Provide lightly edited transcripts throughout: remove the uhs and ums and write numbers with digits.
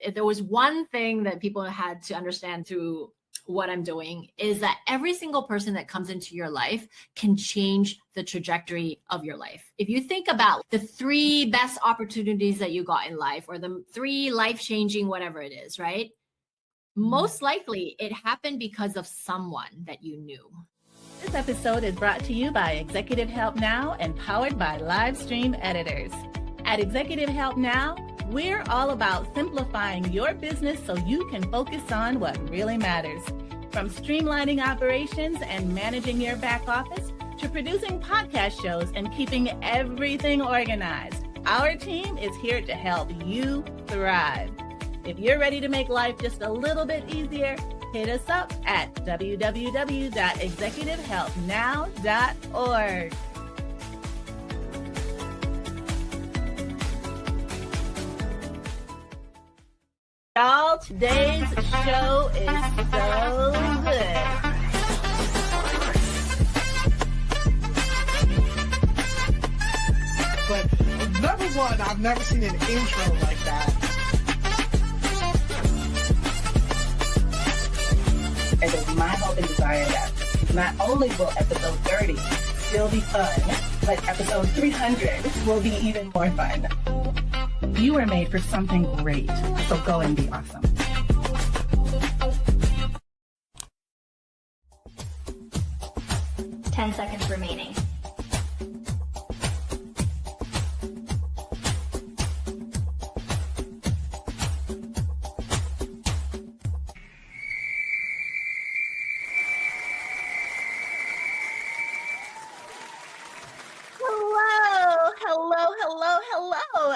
if there was one thing that people had to understand through what I'm doing, is that every single person that comes into your life can change the trajectory of your life. If you think about the 3 best opportunities that you got in life, or the 3 life-changing whatever it is, right? Most likely it happened because of someone that you knew. This episode is brought to you by Executive Help Now and powered by Livestream Editors. At Executive Help Now, we're all about simplifying your business so you can focus on what really matters. From streamlining operations and managing your back office to producing podcast shows and keeping everything organized, our team is here to help you thrive. If you're ready to make life just a little bit easier, hit us up at www.executivehelpnow.org. Y'all, today's show is so good. But number one, I've never seen an intro like that. It is my hope and desire that not only will episode 30 still be fun, but episode 300 will be even more fun. You are made for something great, so go and be awesome. Ten seconds remaining.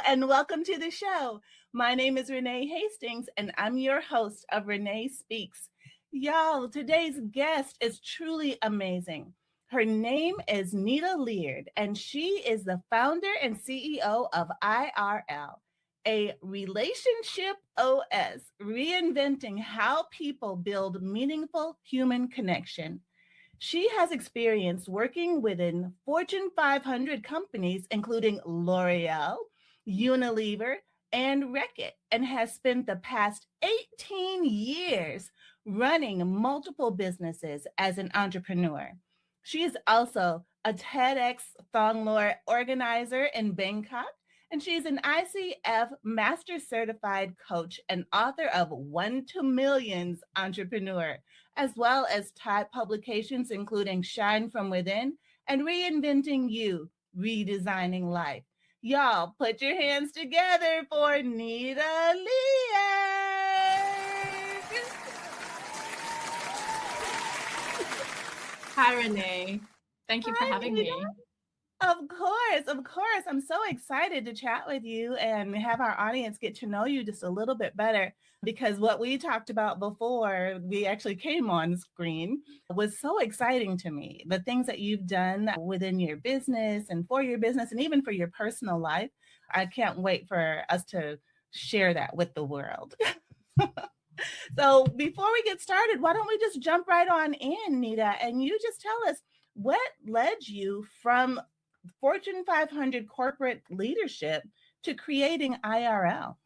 And welcome to the show. My name is Renee Hastings, and I'm your host of Renee Speaks. Y'all, today's guest is truly amazing. Her name is Nida Leard, and she is the founder and CEO of IRL, a relationship OS, reinventing how people build meaningful human connection. She has experience working within Fortune 500 companies, including L'Oreal, Unilever, and Reckitt, and has spent the past 18 years running multiple businesses as an entrepreneur. She is also a TEDxThonglor organizer in Bangkok, and she's an ICF Master Certified Coach and author of 1 to Millions Entrepreneur, as well as top publications including Shine From Within and Reinventing You, Redesigning Life. Y'all, put your hands together for Nida Leard. Hi, Renee. Thank you for having me. Of course. I'm so excited to chat with you and have our audience get to know you just a little bit better, because what we talked about before we actually came on screen was so exciting to me. The things that you've done within your business and for your business and even for your personal life. I can't wait for us to share that with the world. So before we get started, why don't we just jump right on in, Nida, and you just tell us what led you from Fortune 500 corporate leadership to creating IRL?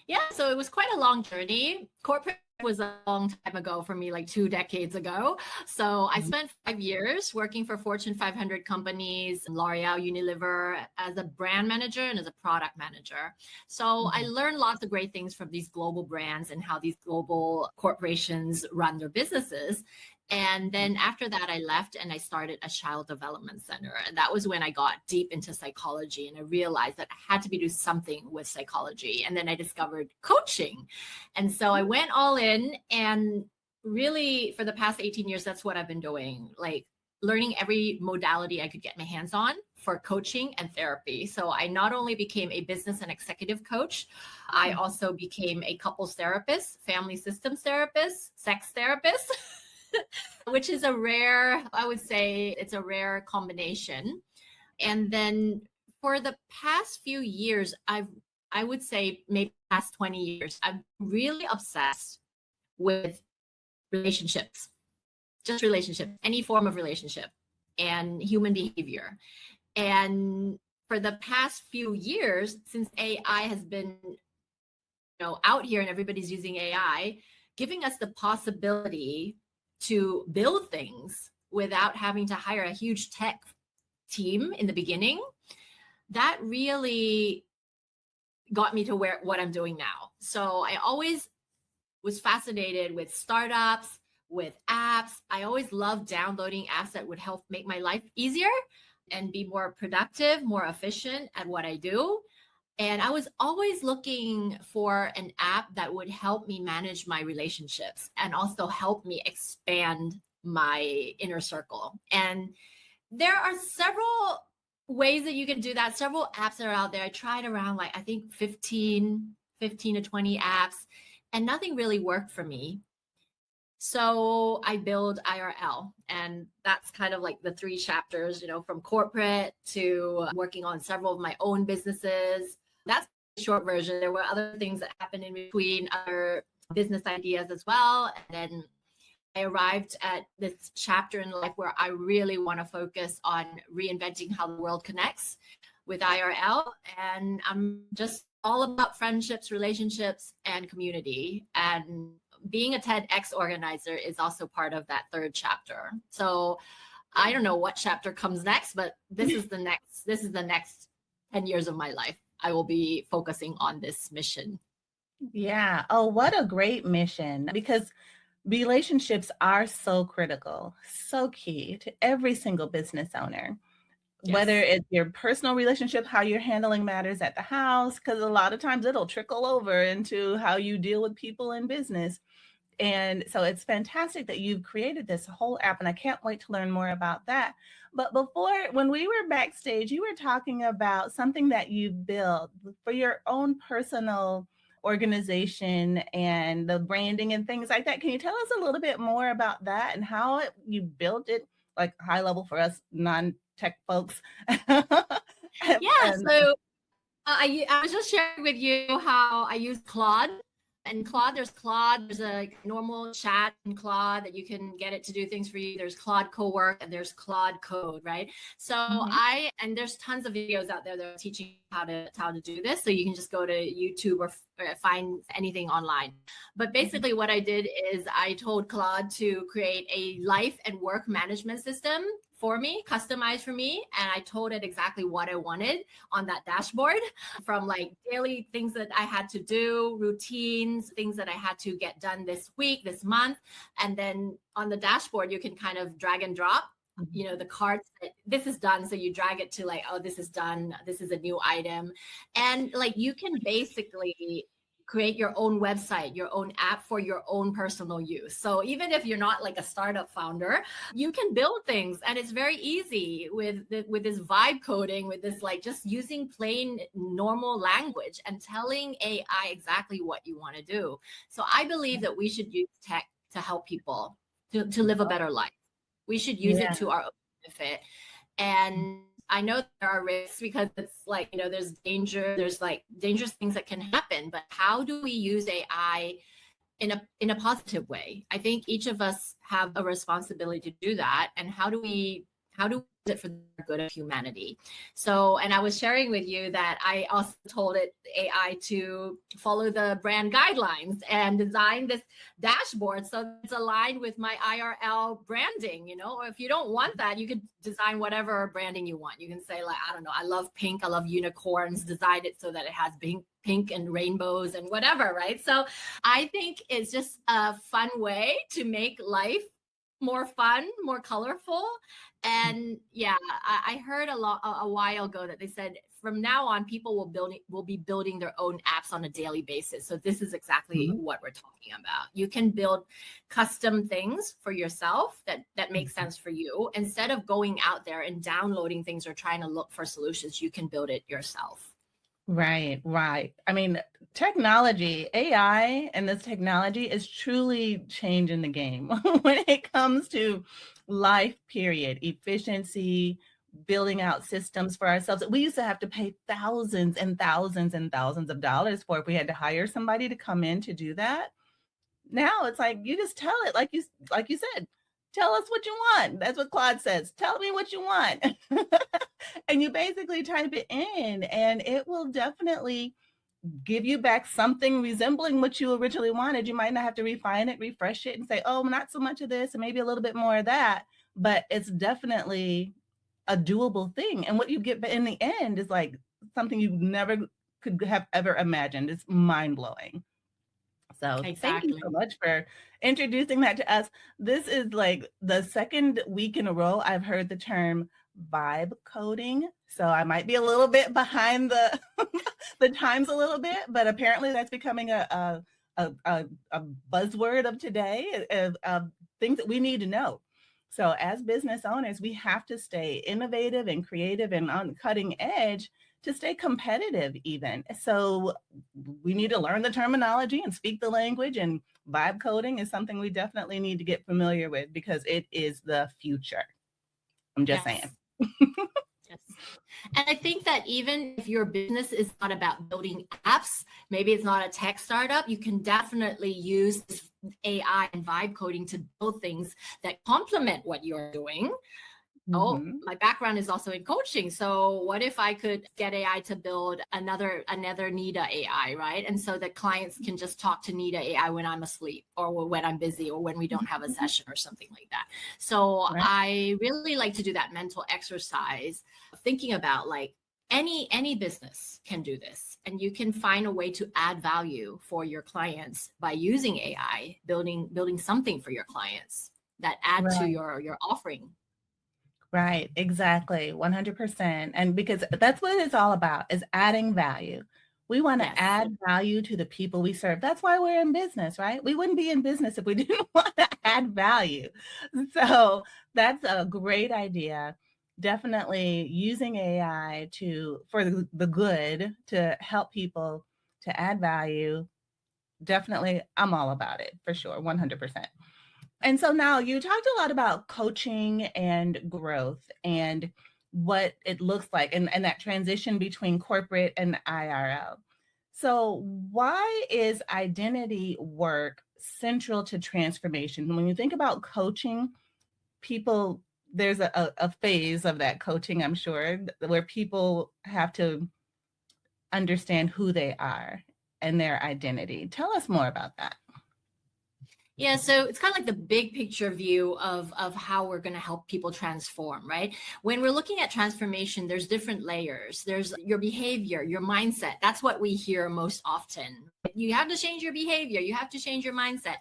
Yeah, so it was quite a long journey. Corporate was a long time ago for me, like 2 decades ago. So I spent 5 years working for Fortune 500 companies, L'Oreal, Unilever, as a brand manager and as a product manager. So I learned lots of great things from these global brands and how these global corporations run their businesses. And then after that, I left and I started a child development center. And that was when I got deep into psychology and I realized that I had to do something with psychology. And then I discovered coaching. And so I went all in, and really for the past 18 years, that's what I've been doing, like learning every modality I could get my hands on for coaching and therapy. So I not only became a business and executive coach, I also became a couples therapist, family systems therapist, sex therapist. Which is a rare, I would say it's a rare combination. And then for the past few years, I would say maybe past 20 years, I'm really obsessed with relationships, just relationships, any form of relationship and human behavior. And for the past few years, since AI has been out here and everybody's using AI, giving us the possibility to build things without having to hire a huge tech team in the beginning, that really got me to what I'm doing now. So I always was fascinated with startups, with apps. I always loved downloading apps that would help make my life easier and be more productive, more efficient at what I do. And I was always looking for an app that would help me manage my relationships and also help me expand my inner circle. And there are several ways that you can do that, several apps that are out there. I tried around I think 15 to 20 apps, and nothing really worked for me. So I build IRL, and that's kind of like the 3 chapters, from corporate to working on several of my own businesses. That's the short version. There were other things that happened in between, other business ideas as well. And then I arrived at this chapter in life where I really want to focus on reinventing how the world connects with IRL. And I'm just all about friendships, relationships, and community. And being a TEDx organizer is also part of that 3rd chapter. So I don't know what chapter comes next, but this is the next 10 years of my life. I will be focusing on this mission. Yeah. Oh, what a great mission, because relationships are so critical, so key to every single business owner. Yes. Whether it's your personal relationship, how you're handling matters at the house, because a lot of times it'll trickle over into how you deal with people in business. And so it's fantastic that you've created this whole app, and I can't wait to learn more about that. But when we were backstage, you were talking about something that you built for your own personal organization and the branding and things like that. Can you tell us a little bit more about that and how you built it, like high level for us non-tech folks? Yeah. So I was just sharing with you how I use Claude. And Claude, there's a normal chat in Claude that you can get it to do things for you. There's Claude Co-work and there's Claude Code, right? So and there's tons of videos out there that are teaching how to do this. So you can just go to YouTube or find anything online. But basically what I did is I told Claude to create a life and work management system for me, customized for me. And I told it exactly what I wanted on that dashboard, from daily things that I had to do, routines, things that I had to get done this week, this month. And then on the dashboard, you can kind of drag and drop, the cards that this is done. So you drag it to oh, this is done. This is a new item. And you can basically create your own website, your own app for your own personal use. So even if you're not a startup founder, you can build things, and it's very easy with this vibe coding, with this just using plain normal language and telling AI exactly what you want to do. So I believe that we should use tech to help people to live a better life. We should use it to our own benefit. And I know there are risks because it's there's danger, there's dangerous things that can happen, but how do we use AI in a positive way? I think each of us have a responsibility to do that. And how do we use it for the good of humanity? So, and I was sharing with you that I also told it AI to follow the brand guidelines and design this dashboard so it's aligned with my IRL branding, or if you don't want that, you could design whatever branding you want. You can say I don't know, I love pink, I love unicorns, design it so that it has pink and rainbows and whatever, right? So I think it's just a fun way to make life more fun, more colorful. And I heard a while ago that they said from now on, people will be building their own apps on a daily basis. So this is exactly what we're talking about. You can build custom things for yourself that make sense for you. Instead of going out there and downloading things or trying to look for solutions, you can build it yourself. Right. I mean, technology, AI and this technology is truly changing the game when it comes to life, period, efficiency, building out systems for ourselves. We used to have to pay thousands and thousands and thousands of dollars for if we had to hire somebody to come in to do that. Now it's you just tell it, like you said, tell us what you want. That's what Claude says. Tell me what you want. And you basically type it in and it will definitely give you back something resembling what you originally wanted. You might not have to refine it, refresh it, and say, oh, not so much of this and maybe a little bit more of that, but it's definitely a doable thing. And what you get in the end is like something you never could have ever imagined. It's mind-blowing. So thank you so much for introducing that to us. This is like the second week in a row I've heard the term vibe coding. So I might be a little bit behind the the times a little bit, but apparently that's becoming a buzzword of today, of things that we need to know. So as business owners, we have to stay innovative and creative and on cutting edge to stay competitive even. So we need to learn the terminology and speak the language, and vibe coding is something we definitely need to get familiar with because it is the future. I'm just saying. Yes. And I think that even if your business is not about building apps, maybe it's not a tech startup, you can definitely use AI and vibe coding to build things that complement what you're doing. Oh, my background is also in coaching. So what if I could get AI to build another Nida AI, right? And so that clients can just talk to Nida AI when I'm asleep or when I'm busy or when we don't have a session or something like that. So I really like to do that mental exercise, thinking about like any business can do this, and you can find a way to add value for your clients by using AI, building something for your clients that add to your offering. Right, exactly, 100%. And because that's what it's all about, is adding value. We want to add value to the people we serve. That's why we're in business, right? We wouldn't be in business if we didn't want to add value. So that's a great idea. Definitely using AI for the good, to help people, to add value. Definitely, I'm all about it, for sure, 100%. And so now you talked a lot about coaching and growth and what it looks like, and that transition between corporate and IRL. So why is identity work central to transformation? When you think about coaching, people, there's a phase of that coaching, I'm sure, where people have to understand who they are and their identity. Tell us more about that. Yeah, so it's kind of like the big picture view of how we're going to help people transform, right? When we're looking at transformation, there's different layers. There's your behavior, your mindset. That's what we hear most often. You have to change your behavior. You have to change your mindset.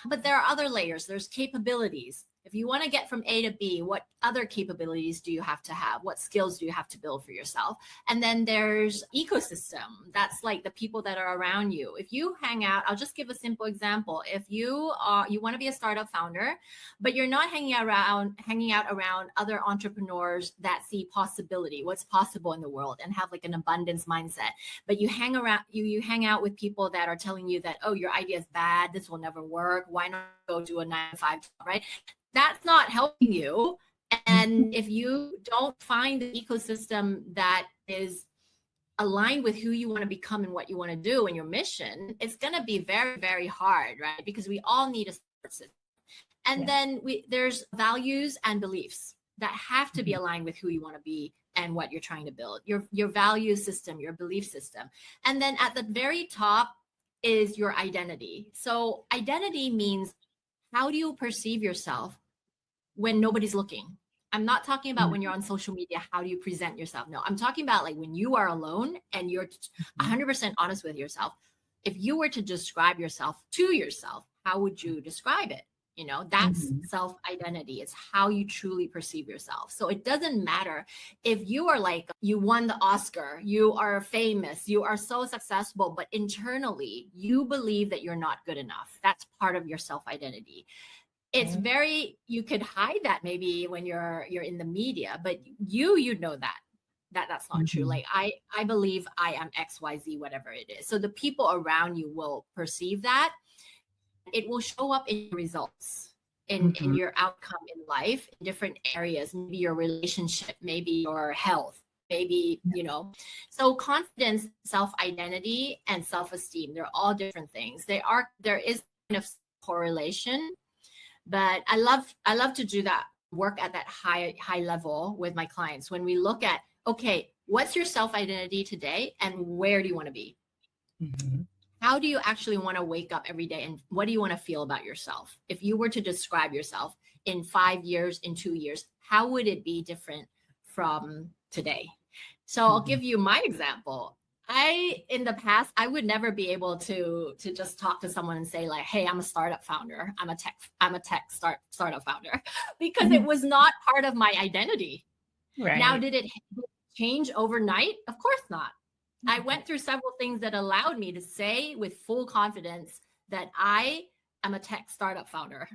But there are other layers. There's capabilities. If you want to get from A to B, what other capabilities do you have to have? What skills do you have to build for yourself? And then there's ecosystem. That's like the people that are around you. If you hang out, I'll just give a simple example. If you want to be a startup founder, but you're not hanging out around other entrepreneurs that see possibility, what's possible in the world, and have like an abundance mindset, but you hang out with people that are telling you that, oh, your idea is bad, this will never work, why not go do a 9-to-5 job, right? That's not helping you. And if you don't find the ecosystem that is aligned with who you want to become and what you want to do and your mission, it's going to be very, very hard, right? Because we all need a support system. And then there's values and beliefs that have to be aligned with who you want to be and what you're trying to build, your value system, your belief system. And then at the very top is your identity. So identity means, how do you perceive yourself when nobody's looking? I'm not talking about when you're on social media, how do you present yourself? No, I'm talking about like when you are alone and you're 100% honest with yourself. If you were to describe yourself to yourself, how would you describe it? You know, that's self-identity. It's how you truly perceive yourself. So it doesn't matter if you are like, you won the Oscar, you are famous, you are so successful, but internally you believe that you're not good enough. That's part of your self-identity. It's you could hide that maybe when you're in the media, but you know that's not true. Like I believe I am XYZ, whatever it is. So the people around you will perceive that. It will show up in your results, in your outcome in life, in different areas, maybe your relationship, maybe your health, maybe, you know. So confidence, self-identity, and self-esteem, they're all different things. There is kind of correlation. But I love to do that work at that high level with my clients. When we look at, okay, what's your self-identity today and where do you want to be? How do you actually want to wake up every day, and what do you want to feel about yourself? If you were to describe yourself in 5 years, in 2 years, how would it be different from today? So I'll give you my example. In the past, I would never be able to just talk to someone and say like, hey, I'm a startup founder. I'm a tech startup founder, because it was not part of my identity. Right. Now, did it change overnight? Of course not. I went through several things that allowed me to say with full confidence that I am a tech startup founder,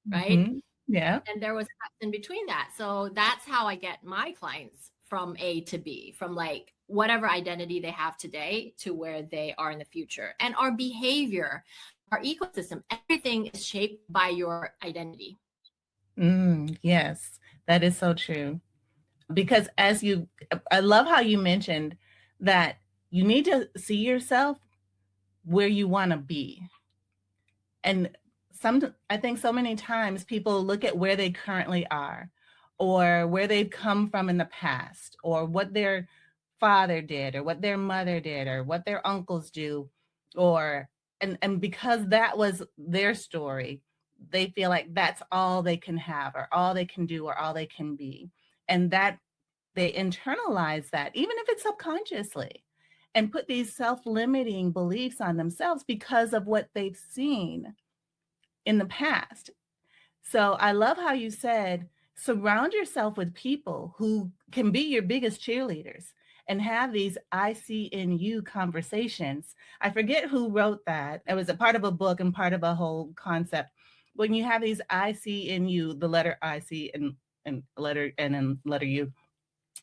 right? Yeah. And there was steps in between that. So that's how I get my clients from A to B, from like whatever identity they have today to where they are in the future. And our behavior, our ecosystem, everything is shaped by your identity. Yes, that is so true. Because I love how you mentioned that you need to see yourself where you want to be. And I think so many times people look at where they currently are, or where they've come from in the past, or what their father did, or what their mother did, or what their uncles do, and because that was their story, they feel like that's all they can have, or all they can do, or all they can be. And that they internalize that, even if it's subconsciously, and put these self-limiting beliefs on themselves because of what they've seen in the past. So I love how you said, surround yourself with people who can be your biggest cheerleaders and have these I see in you conversations. I forget who wrote that. It was a part of a book and part of a whole concept. When you have these I see in you, the letter I see and letter and then letter U.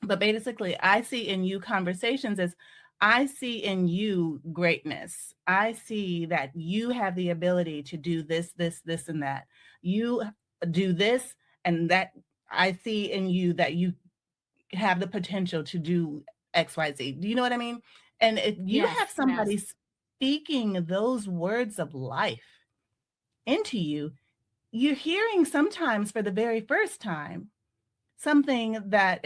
But basically, I see in you conversations is I see in you greatness. I see that you have the ability to do this, this, this, and that. You do this, and that I see in you that you have the potential to do X, Y, Z. Do you know what I mean? And if you have somebody speaking those words of life into you, you're hearing sometimes for the very first time something that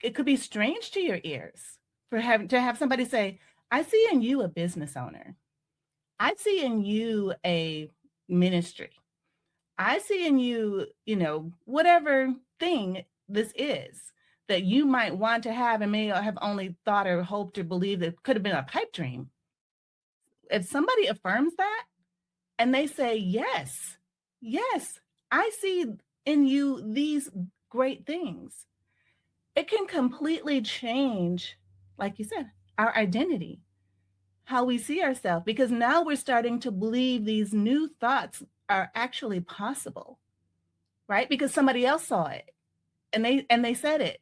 it could be strange to your ears to have somebody say, I see in you a business owner. I see in you a ministry. I see in you, whatever thing this is that you might want to have and may have only thought or hoped or believed that could have been a pipe dream. If somebody affirms that and they say, yes, I see in you these great things, it can completely change, like you said, our identity, how we see ourselves, because now we're starting to believe these new thoughts are actually possible, right? Because somebody else saw it and they said it.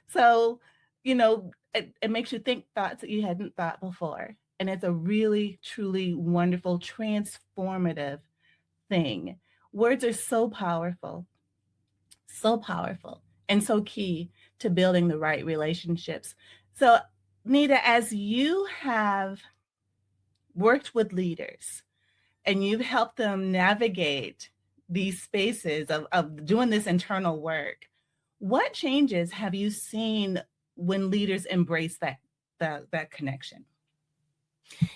So, it makes you think thoughts that you hadn't thought before. And it's a really, truly wonderful, transformative thing. Words are so powerful, and so key to building the right relationships. So, Nida, as you have worked with leaders and you've helped them navigate these spaces of doing this internal work, what changes have you seen when leaders embrace that connection?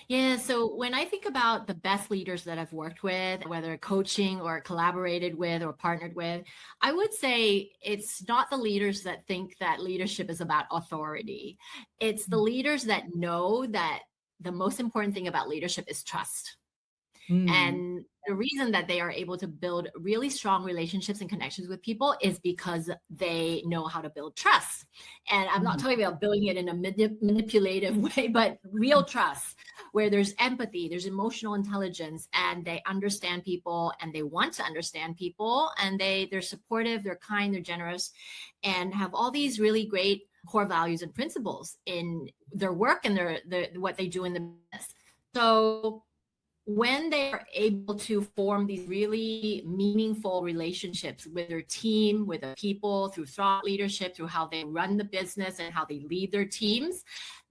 Yeah, so when I think about the best leaders that I've worked with, whether coaching or collaborated with or partnered with, I would say it's not the leaders that think that leadership is about authority. It's the leaders that know that the most important thing about leadership is trust. And the reason that they are able to build really strong relationships and connections with people is because they know how to build trust. And I'm not talking about building it in a manipulative way, but real trust, where there's empathy, there's emotional intelligence, and they understand people and they want to understand people, and they're supportive, they're kind, they're generous, and have all these really great core values and principles in their work and their what they do in the business. So when they are able to form these really meaningful relationships with their team, with the people, through thought leadership, through how they run the business and how they lead their teams,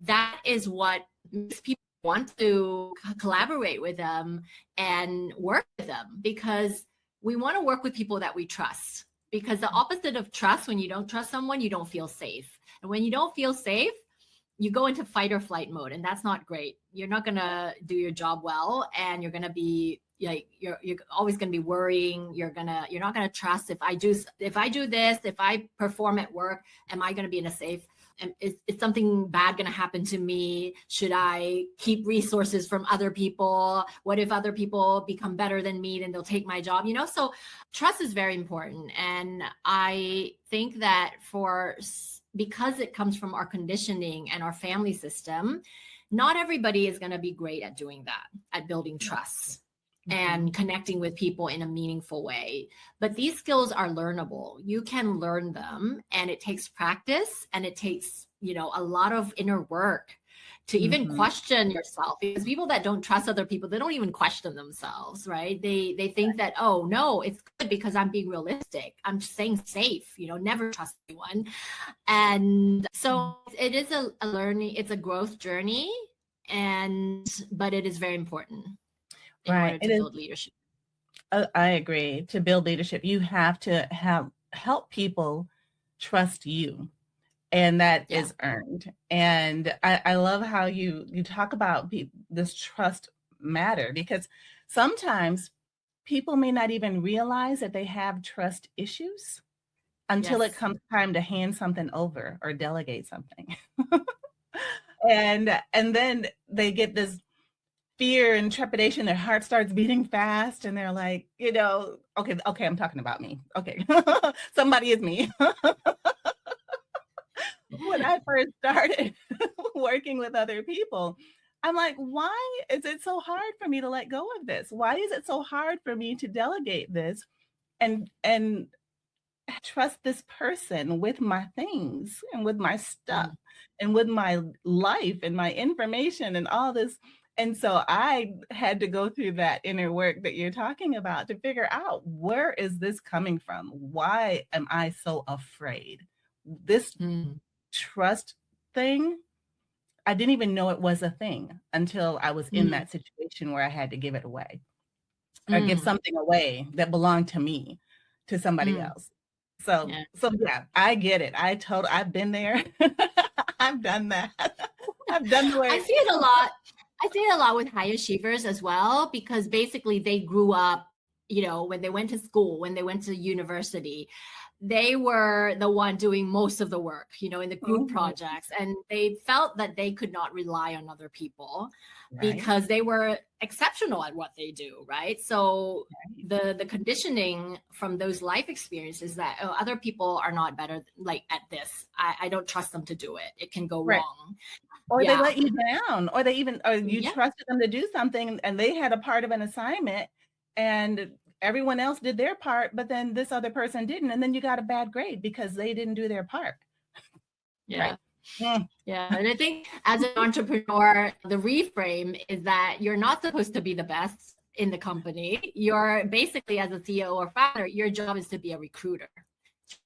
that is what makes people want to collaborate with them and work with them, because we want to work with people that we trust. Because the opposite of trust, when you don't trust someone, you don't feel safe. And when you don't feel safe, you go into fight or flight mode, and that's not great. You're not going to do your job well, and you're going to be like, you're always going to be worrying. You're not going to trust, if I do this, if I perform at work, am I going to be in a safe, and is something bad going to happen to me? Should I keep resources from other people? What if other people become better than me? Then they'll take my job, So trust is very important. And I think that because it comes from our conditioning and our family system, not everybody is going to be great at doing that, at building trust and connecting with people in a meaningful way. But these skills are learnable. You can learn them, and it takes practice, and it takes, a lot of inner work to even question yourself, because people that don't trust other people, they don't even question themselves, right? They think that, oh no, it's good because I'm being realistic. I'm staying safe, never trust anyone. And so it is a learning, it's a growth journey, but it is very important. Right. To build leadership. I agree. To build leadership, you have to help people trust you, and that is earned. And I love how you talk about this trust matter, because sometimes people may not even realize that they have trust issues until it comes time to hand something over or delegate something. and then they get this fear and trepidation, their heart starts beating fast, and they're like, okay, I'm talking about me. Okay, somebody is me. When I first started working with other people, I'm like, why is it so hard for me to let go of this? Why is it so hard for me to delegate this and trust this person with my things and with my stuff and with my life and my information and all this? And so I had to go through that inner work that you're talking about to figure out, where is this coming from? Why am I so afraid? This trust thing, I didn't even know it was a thing until I was in that situation where I had to give it away or give something away that belonged to me to somebody else. So yeah, I get it. I've been there. I've done that. I've done the way. I see it a lot. I see it a lot with high achievers as well, because basically they grew up, when they went to school, when they went to university, they were the one doing most of the work, in the group projects. And they felt that they could not rely on other people because they were exceptional at what they do, right? So the conditioning from those life experiences that other people are not better at this. I don't trust them to do it. It can go wrong. Or they let you down, or you trusted them to do something and they had a part of an assignment and everyone else did their part, but then this other person didn't. And then you got a bad grade because they didn't do their part. Yeah. Right? Yeah. And I think as an entrepreneur, the reframe is that you're not supposed to be the best in the company. You're basically, as a CEO or founder, your job is to be a recruiter.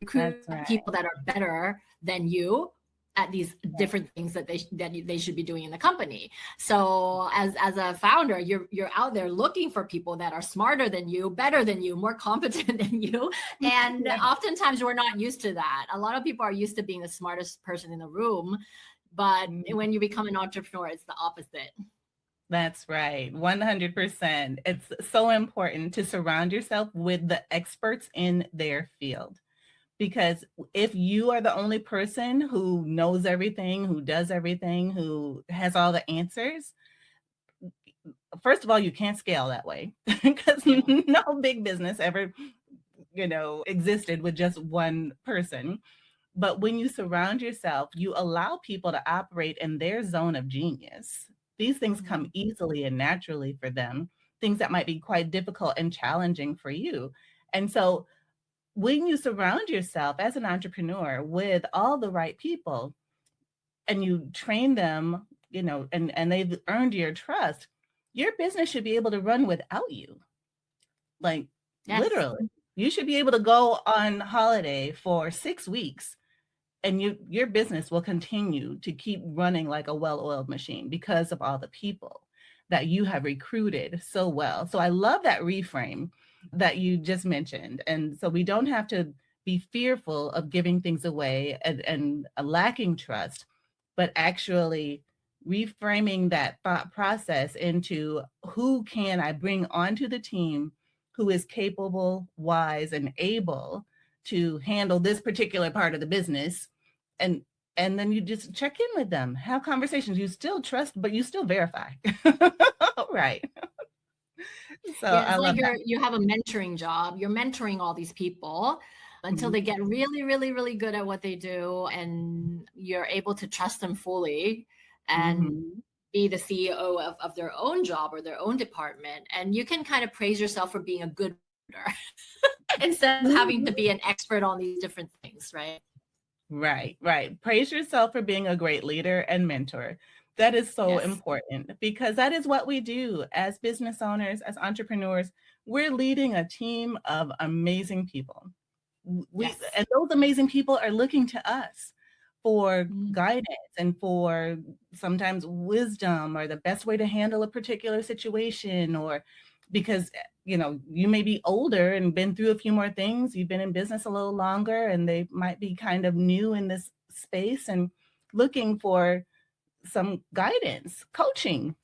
Recruit people that are better than you at these different things that they should be doing in the company. So as a founder, you're out there looking for people that are smarter than you, better than you, more competent than you. And oftentimes we're not used to that. A lot of people are used to being the smartest person in the room, but when you become an entrepreneur, it's the opposite. That's right. 100%. It's so important to surround yourself with the experts in their field. Because if you are the only person who knows everything, who does everything, who has all the answers, first of all, you can't scale that way, because no big business ever, existed with just one person. But when you surround yourself, you allow people to operate in their zone of genius. These things come easily and naturally for them, things that might be quite difficult and challenging for you. And so when you surround yourself as an entrepreneur with all the right people and you train them, and they've earned your trust, your business should be able to run without you. Literally, you should be able to go on holiday for 6 weeks and your business will continue to keep running like a well-oiled machine because of all the people that you have recruited so well. So I love that reframe that you just mentioned. And so we don't have to be fearful of giving things away and lacking trust. but actually reframing that thought process into who can I bring onto the team who is capable, wise, and able to handle this particular part of the business. And then you just check in with them, have conversations. You still trust, but you still verify. Right. So Yeah, I it's like love that. you have a mentoring job. You're mentoring all these people until they get really, really, really good at what they do, and you're able to trust them fully and Mhm. be the CEO of their own job or their own department. And you can kind of praise yourself for being a good leader instead of having to be an expert on these different things, right? Right, right. Praise yourself for being a great leader and mentor. That is so Yes. important because that is what we do as business owners, as entrepreneurs. We're leading a team of amazing people. Yes. And those amazing people are looking to us for Mm. guidance and for sometimes wisdom or the best way to handle a particular situation, or because you may be older and been through a few more things. You've been in business a little longer and they might be kind of new in this space and looking for some guidance, coaching.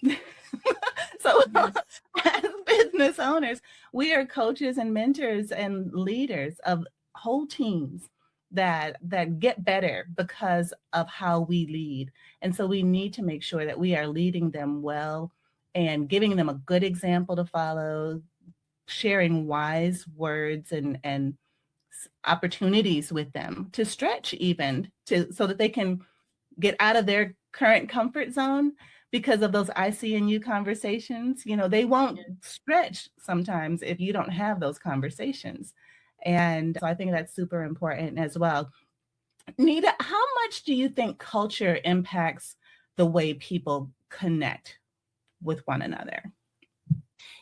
So Yes. as business owners, we are coaches and mentors and leaders of whole teams that get better because of how we lead. And so we need to make sure that we are leading them well and giving them a good example to follow, sharing wise words and opportunities with them to stretch, even so that they can get out of their current comfort zone because of those I see in you conversations. They won't stretch sometimes if you don't have those conversations. And so I think that's super important as well. Nida, how much do you think culture impacts the way people connect with one another?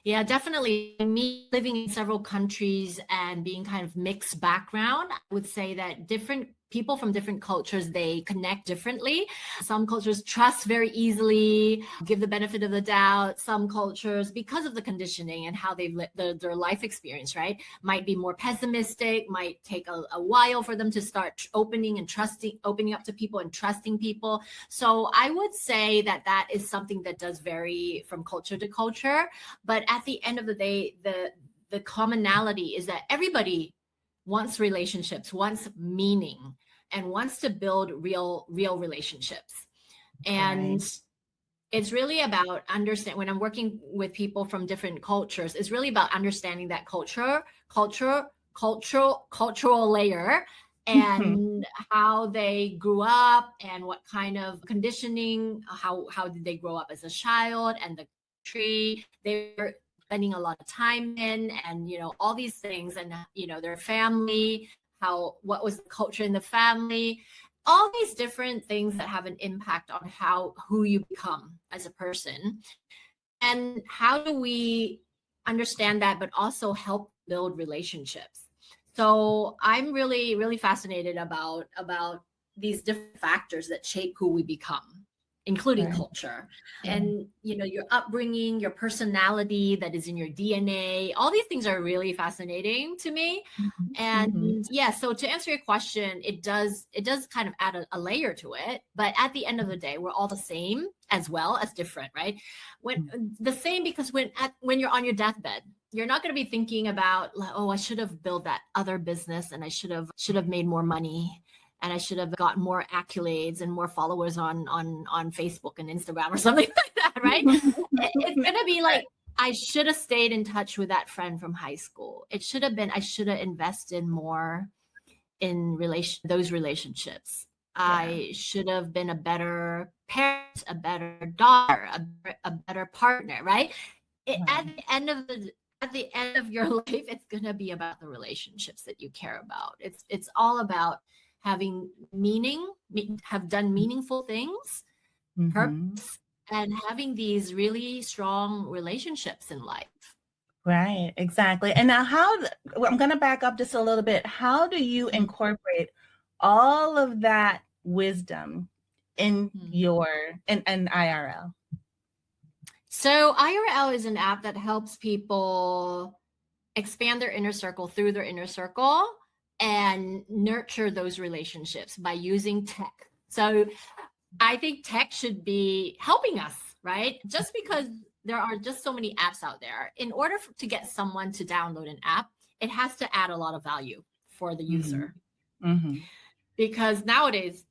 Yeah, definitely. Me living in several countries and being kind of mixed background, I would say that different people from different cultures, they connect differently. Some cultures trust very easily, give the benefit of the doubt. Some cultures, because of the conditioning and how they've lived their life experience, right, might be more pessimistic, might take a while for them to start opening up to people and trusting people. So I would say that is something that does vary from culture to culture. But at the end of the day, the commonality is that everybody wants relationships, wants meaning, and wants to build real relationships. And Right. it's really about understand when I'm working with people from different cultures, it's really about understanding that cultural layer and how they grew up and what kind of conditioning, how did they grow up as a child, and the country they're spending a lot of time in, and all these things, and their family, what was the culture in the family, all these different things that have an impact on who you become as a person. And how do we understand that but also help build relationships? So I'm really, really fascinated about these different factors that shape who we become, including Right. culture and your upbringing, your personality that is in your DNA. All these things are really fascinating to me. And yeah, so to answer your question, it does kind of add a layer to it, but at the end of the day, we're all the same as well as different, right? The same, because when you're on your deathbed, you're not going to be thinking about, oh, I should have built that other business, and I should have made more money, and I should have got more accolades and more followers on Facebook and Instagram or something like that, right? It's going to be like, I should have stayed in touch with that friend from high school. It should have been, I should have invested more in those relationships. Yeah. I should have been a better parent, a better daughter, a better partner, right? At the end of your life, it's going to be about the relationships that you care about. It's all about having meaning, have done meaningful things, purpose, and having these really strong relationships in life. Right, exactly. And now I'm going to back up just a little bit. How do you incorporate all of that wisdom in in IRL? So IRL is an app that helps people expand their inner circle through their inner circle and nurture those relationships by using tech. So I think tech should be helping us, right? Just because there are just so many apps out there, in order to get someone to download an app, it has to add a lot of value for the user. Because nowadays,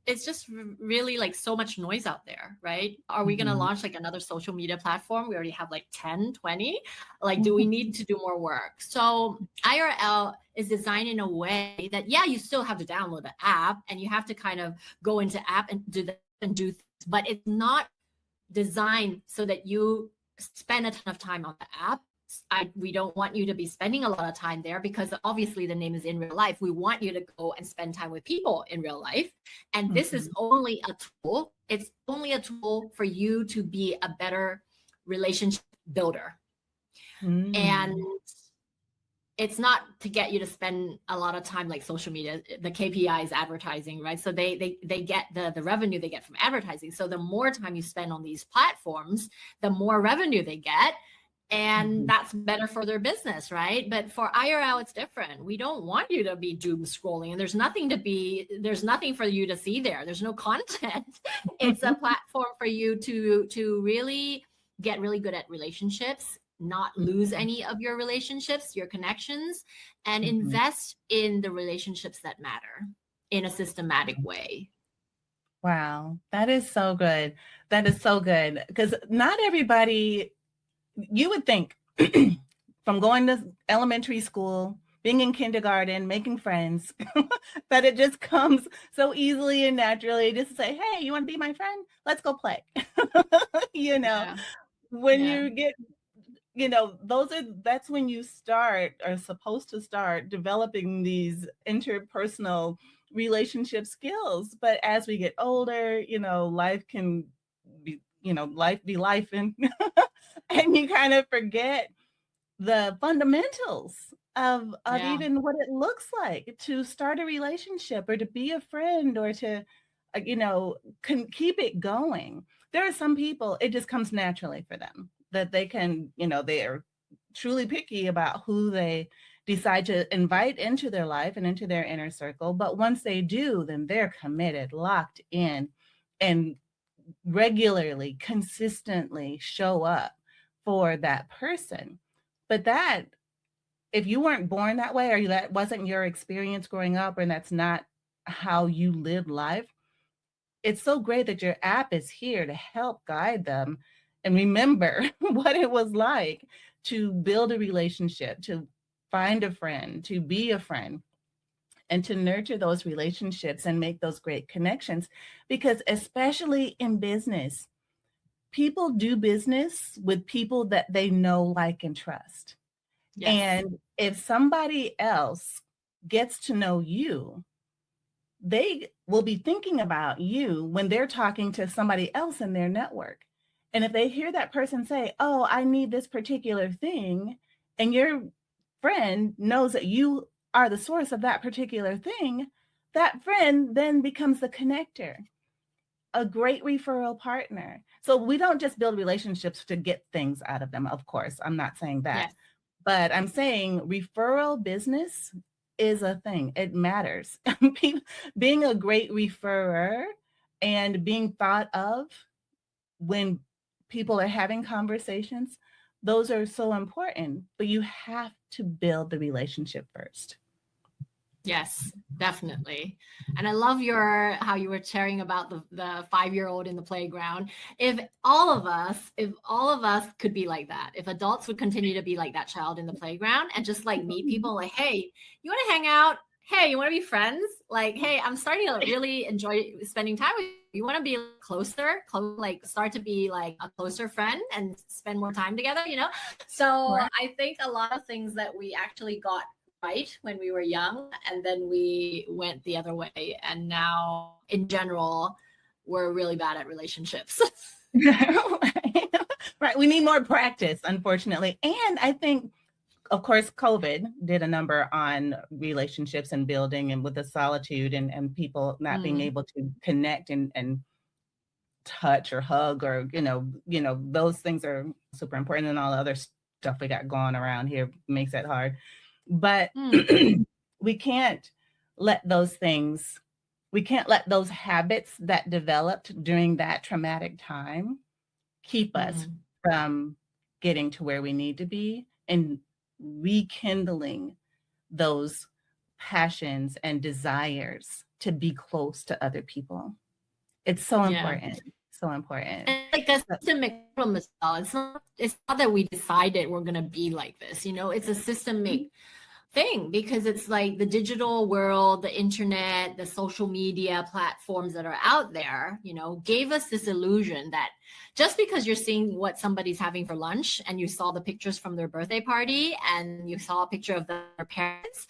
it's just really like so much noise out there, right? Are we going to launch like another social media platform? We already have like 10, 20. Like, do we need to do more work? So IRL is designed in a way that, yeah, you still have to download the app and you have to kind of go into app and do things, but it's not designed so that you spend a ton of time on the app. We don't want you to be spending a lot of time there, because obviously the name is in real life. We want you to go and spend time with people in real life. And this is only a tool. It's only a tool for you to be a better relationship builder. And it's not to get you to spend a lot of time like social media. The KPI is advertising, right? So they get the revenue they get from advertising. So the more time you spend on these platforms, the more revenue they get. And that's better for their business, right? But for IRL, it's different. We don't want you to be doom scrolling, and there's nothing for you to see there. There's no content. It's a platform for you to really get really good at relationships, not lose any of your relationships, your connections, and invest in the relationships that matter in a systematic way. Wow, that is so good. That is so good, because not everybody. You would think from going to elementary school, being in kindergarten, making friends, that it just comes so easily and naturally just to say, hey, you want to be my friend? Let's go play. When you get, that's when you are supposed to start developing these interpersonal relationship skills. But as we get older, life can be, life be life, and you kind of forget the fundamentals of even what it looks like to start a relationship or to be a friend or to, can keep it going. There are some people, it just comes naturally for them that they can, they are truly picky about who they decide to invite into their life and into their inner circle. But once they do, then they're committed, locked in, and regularly, consistently show up for that person. But that, if you weren't born that way, or that wasn't your experience growing up, and that's not how you live life, it's so great that your app is here to help guide them and remember what it was like to build a relationship, to find a friend, to be a friend, and to nurture those relationships and make those great connections. Because especially in business, people do business with people that they know, like, and trust. Yes. And if somebody else gets to know you, they will be thinking about you when they're talking to somebody else in their network. And if they hear that person say, oh, I need this particular thing, and your friend knows that you are the source of that particular thing, that friend then becomes the connector, a great referral partner. So we don't just build relationships to get things out of them. Of course, I'm not saying that, yes. But I'm saying referral business is a thing. It matters. Being a great referrer and being thought of when people are having conversations, those are so important, but you have to build the relationship first. Yes, definitely. And I love how you were sharing about the 5-year-old in the playground. If all of us could be like that, if adults would continue to be like that child in the playground and just like meet people like, hey, you want to hang out? Hey, you want to be friends? Like, hey, I'm starting to really enjoy spending time with you. You want to be closer, like start to be like a closer friend and spend more time together, So right. I think a lot of things that we actually got right when we were young, and then we went the other way. And now in general, we're really bad at relationships. Right. We need more practice, unfortunately. And I think, of course, COVID did a number on relationships and building, and with the solitude and people not being able to connect and touch or hug or, those things are super important, and all the other stuff we got going around here makes it hard. But we can't let those things We can't let those habits that developed during that traumatic time keep us from getting to where we need to be and rekindling those passions and desires to be close to other people. It's so important. So important. And like a systemic problem as well. It's not that we decided we're going to be like this, you know, it's a systemic thing, because it's like the digital world, the internet, the social media platforms that are out there, you know, gave us this illusion that just because you're seeing what somebody's having for lunch and you saw the pictures from their birthday party and you saw a picture of their parents,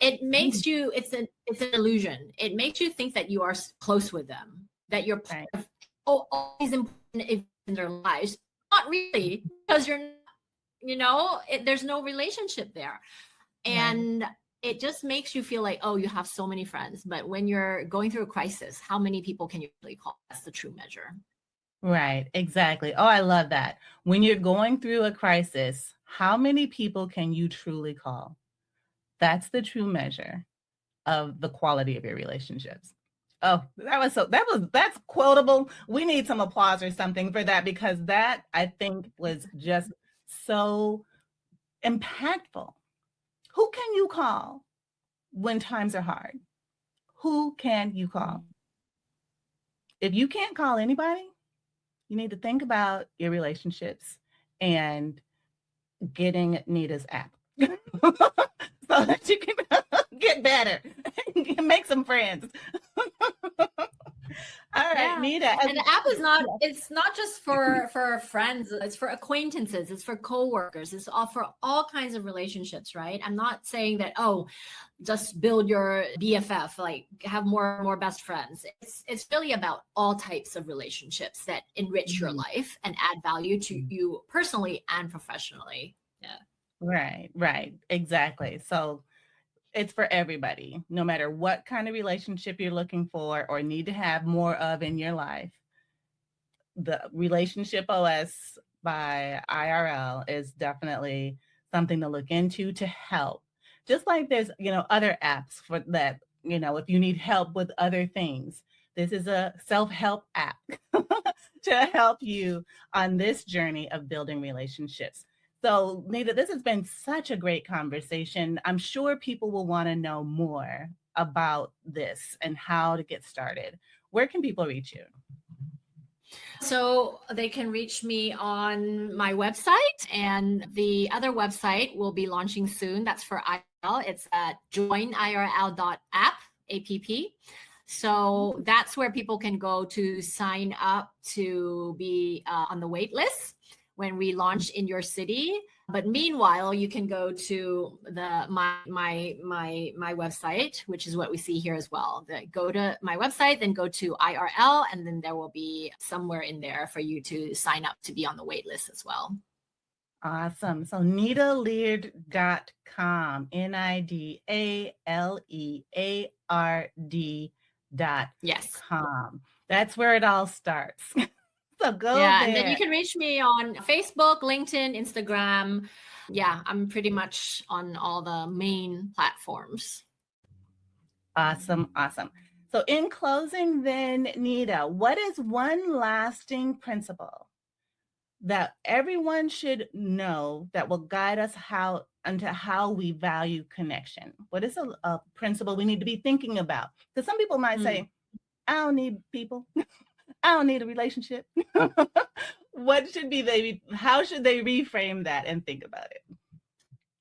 it makes you, it's an illusion. It makes you think that you are close with them, that you're part of all these important events in their lives. Not really, because you're, you know, there's no relationship there. And it just makes you feel like, oh, you have so many friends. But when you're going through a crisis, how many people can you really call? That's the true measure. Right, exactly. Oh, I love that. When you're going through a crisis, how many people can you truly call? That's the true measure of the quality of your relationships. Oh, that's quotable. We need some applause or something for that, because that, I think, was just so impactful. Who can you call when times are hard? Who can you call? If you can't call anybody, you need to think about your relationships and getting Nida's app so that you can get better and make some friends. All right, Nida. And the app is not, it's not just for friends, it's for acquaintances, it's for coworkers, it's all for all kinds of relationships, right? I'm not saying that, oh, just build your BFF, like have more best friends. It's really about all types of relationships that enrich your life and add value to you personally and professionally. Yeah. Right. Exactly. So it's for everybody, no matter what kind of relationship you're looking for or need to have more of in your life. The Relationship OS by IRL is definitely something to look into to help. Just like there's, other apps for that, if you need help with other things, this is a self-help app to help you on this journey of building relationships. So, Nida, this has been such a great conversation. I'm sure people will want to know more about this and how to get started. Where can people reach you? So they can reach me on my website, and the other website will be launching soon. That's for IRL. It's at joinirl.app. So that's where people can go to sign up to be on the wait list when we launch in your city. But meanwhile, you can go to my website, which is what we see here as well. Go to my website, then go to IRL, and then there will be somewhere in there for you to sign up to be on the wait list as well. Awesome. So NidaLeard.com, NidaLeard.com. Yes. That's where it all starts. So go there. And then you can reach me on Facebook, LinkedIn, Instagram. Yeah, I'm pretty much on all the main platforms. Awesome. So in closing then, Nida, what is one lasting principle that everyone should know that will guide us into how we value connection? What is a principle we need to be thinking about? Because some people might say, I don't need people. I don't need a relationship. How should they reframe that and think about it?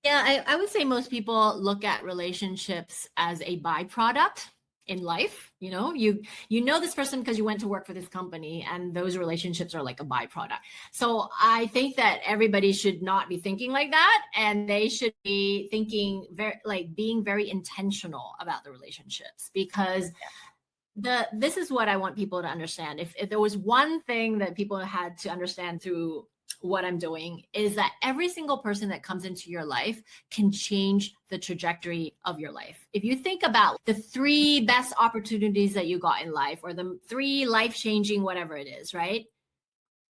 Yeah, I would say most people look at relationships as a byproduct in life. You know this person because you went to work for this company, and those relationships are like a byproduct. So I think that everybody should not be thinking like that, and they should be thinking being very intentional about the relationships, because this is what I want people to understand. If there was one thing that people had to understand through what I'm doing, is that every single person that comes into your life can change the trajectory of your life. If you think about the 3 best opportunities that you got in life, or the 3 life-changing whatever it is, right?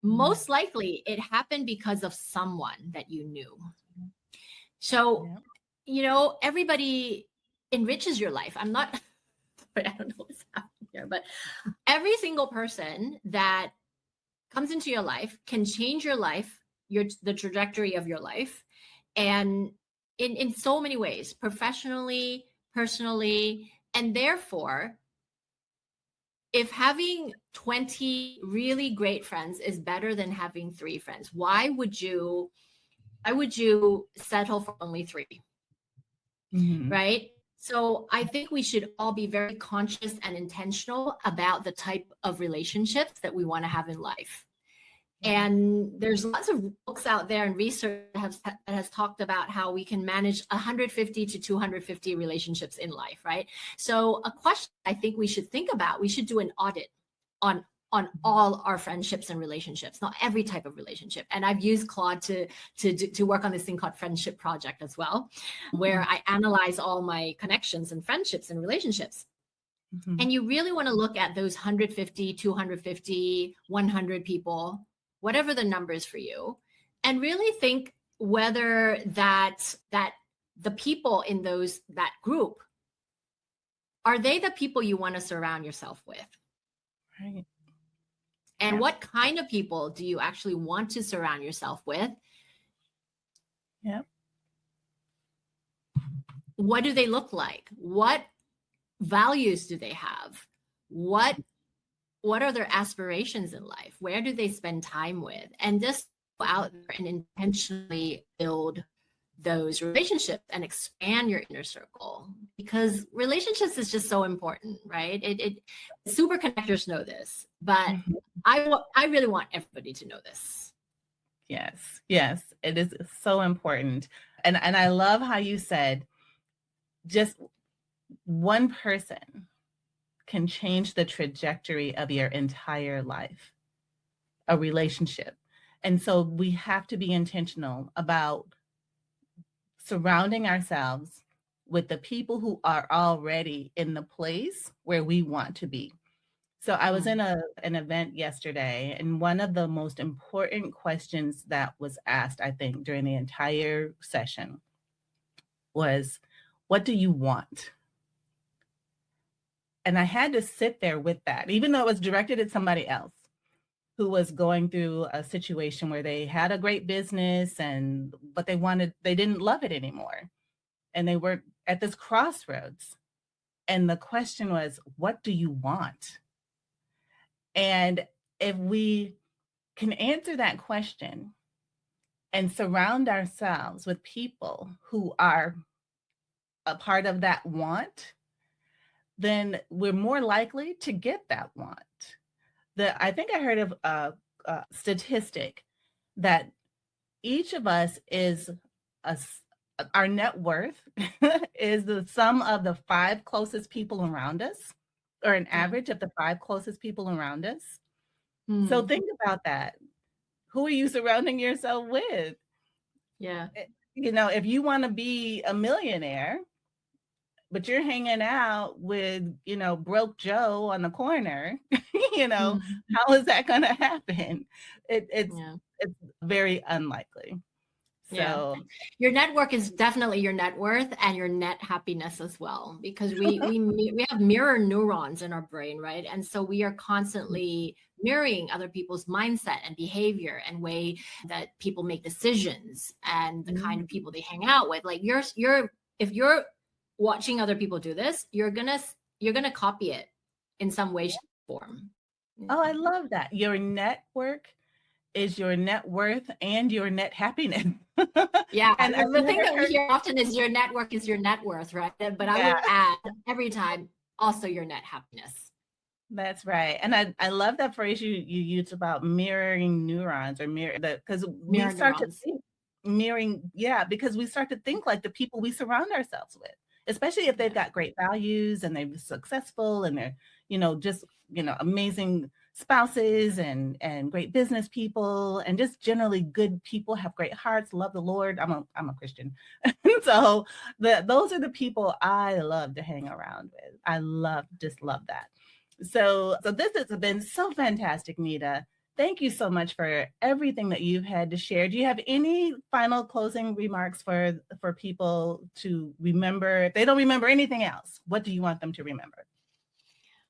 Most likely it happened because of someone that you knew. So, everybody enriches your life. I don't know what's happening. here, but every single person that comes into your life can change your life, the trajectory of your life, and in so many ways, professionally, personally, and therefore, if having 20 really great friends is better than having 3 friends, why would you settle for only 3? Mhm. Right? So I think we should all be very conscious and intentional about the type of relationships that we want to have in life. And there's lots of books out there and research that has talked about how we can manage 150 to 250 relationships in life, right? So a question I think we should think about, we should do an audit on all our friendships and relationships, not every type of relationship. And I've used Claude to work on this thing called Friendship Project as well, where I analyze all my connections and friendships and relationships. Mhm. And you really want to look at those 150, 250, 100 people, whatever the numbers for you, and really think whether that the people in that group, are they the people you want to surround yourself with? Right. And Yeah. what kind of people do you actually want to surround yourself with? Yeah. What do they look like? What values do they have? What are their aspirations in life? Where do they spend time with? And just go out there and intentionally build those relationships and expand your inner circle, because relationships is just so important, right? Super connectors know this, but Mhm. I really want everybody to know this. Yes, yes, it is so important. And I love how you said just one person can change the trajectory of your entire life, a relationship. And so we have to be intentional about surrounding ourselves with the people who are already in the place where we want to be. So I was in an event yesterday, and one of the most important questions that was asked, I think, during the entire session was, what do you want? And I had to sit there with that, even though it was directed at somebody else who was going through a situation where they had a great business but they didn't love it anymore. And they were at this crossroads. And the question was, what do you want? And if we can answer that question and surround ourselves with people who are a part of that want, then we're more likely to get that want. I think I heard of a statistic that each of us is our net worth is the sum of the 5 closest people around us, or an average of the 5 closest people around us. So think about that. Who are you surrounding yourself with? Yeah. If you want to be a millionaire, but you're hanging out with, broke Joe on the corner, how is that going to happen? It's very unlikely. Yeah. So Your network is definitely your net worth and your net happiness as well, because we have mirror neurons in our brain, right? And so we are constantly mirroring other people's mindset and behavior and way that people make decisions and the kind of people they hang out with. Like if you're watching other people do this, you're gonna copy it in some way, shape, or form. Oh, I love that. Your network is your net worth and your net happiness. Yeah. And the thing that we hear often is your network is your net worth, right? But I would add every time also your net happiness. That's right. And I love that phrase you used about mirroring neurons, or because we start to think mirroring, because we start to think like the people we surround ourselves with, especially if they've got great values and they're successful and they're, just, amazing spouses and great business people, and just generally good people, have great hearts, love the Lord. I'm a Christian. So those are the people I love to hang around with. I just love that. So this has been so fantastic, Nida. Thank you so much for everything that you've had to share. Do you have any final closing remarks for people to remember? If they don't remember anything else, what do you want them to remember?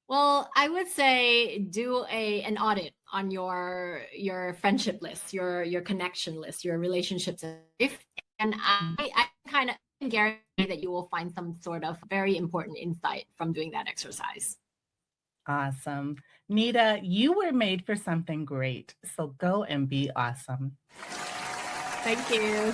Well, I would say do an audit on your friendship list, your connection list, your relationships in life. And I kind of guarantee that you will find some sort of very important insight from doing that exercise. Awesome. Nida, you were made for something great. So go and be awesome. Thank you.